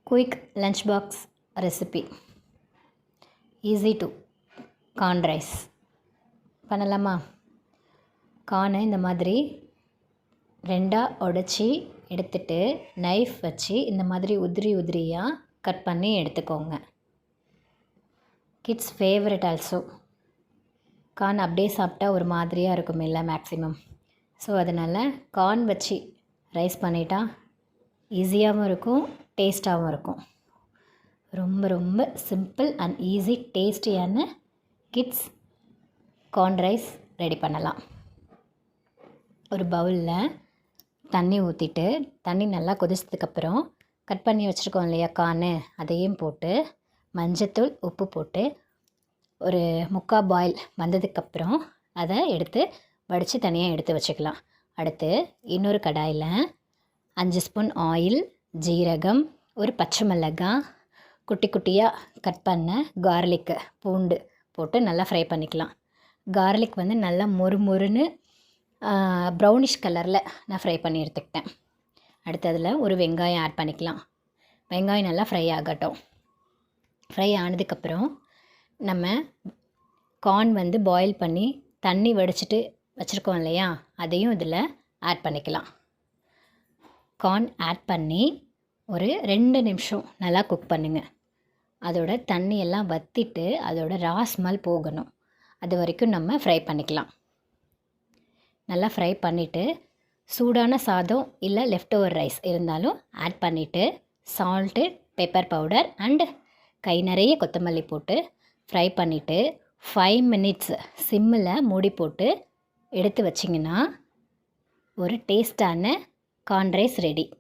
Quick lunch box recipe, easy to corn rice பண்ணலாமா? கார்னை இந்த மாதிரி ரெண்டாக உடச்சி எடுத்துட்டு நைஃப் வச்சு இந்த மாதிரி உதிரியாக கட் பண்ணி எடுத்துக்கோங்க. Kids favourite also. கார்ன் அப்படியே சாப்பிட்டா ஒரு மாதிரியாக இருக்கும் இல்லை மேக்ஸிமம். ஸோ அதனால் கார்ன் வச்சு ரைஸ் பண்ணிட்டா ஈஸியாகவும் இருக்கும், டேஸ்ட்டாகவும் இருக்கும். ரொம்ப ரொம்ப சிம்பிள் அண்ட் ஈஸி டேஸ்டியான கிட்ஸ் கார்ன் ரைஸ் ரெடி பண்ணலாம். ஒரு பவுலில் தண்ணி ஊற்றிட்டு தண்ணி நல்லா கொதிச்சதுக்கப்புறம் கட் பண்ணி வச்சுருக்கோம் இல்லையா கார்னு, அதையும் போட்டு மஞ்சத்தூள் உப்பு போட்டு ஒரு 3/4 பாயில் வந்ததுக்கப்புறம் அதை எடுத்து வடித்து தனியாக எடுத்து வச்சுக்கலாம். அடுத்து இன்னொரு கடாயில் 5 ஸ்பூன் ஆயில், ஜீரகம், ஒரு பச்சை மிளகாய், குட்டி குட்டியாக கட் பண்ண கார்லிக்கு பூண்டு போட்டு நல்லா ஃப்ரை பண்ணிக்கலாம். கார்லிக் வந்து நல்லா மொறுமொறுன்னு ப்ரௌனிஷ் கலரில் நான் ஃப்ரை பண்ணி எடுத்துக்கிட்டேன். அடுத்து அதில் ஒரு வெங்காயம் ஆட் பண்ணிக்கலாம். வெங்காயம் நல்லா ஃப்ரை ஆகட்டும். ஃப்ரை ஆனதுக்கப்புறம் நம்ம கார்ன் வந்து பாயில் பண்ணி தண்ணி வடிச்சிட்டு வச்சுருக்கோம் இல்லையா, அதையும் இதில் ஆட் பண்ணிக்கலாம். கார்ன் ஆட் பண்ணி ஒரு 2 நிமிஷம் நல்லா குக் பண்ணுங்கள். அதோட தண்ணியெல்லாம் வற்றிட்டு அதோட ஸ்மெல் போகணும். அது வரைக்கும் நம்ம ஃப்ரை பண்ணிக்கலாம். நல்லா ஃப்ரை பண்ணிவிட்டு சூடான சாதம் இல்லை லெஃப்ட் ஓவர் ரைஸ் இருந்தாலும் ஆட் பண்ணிவிட்டு சால்ட்டு, பெப்பர் பவுடர் அண்ட் கை நிறைய கொத்தமல்லி போட்டு ஃப்ரை பண்ணிவிட்டு 5 மினிட்ஸ் சிம்மில் மூடி போட்டு எடுத்து வச்சிங்கன்னா ஒரு டேஸ்டான கார்ன் ரைஸ் ரெடி.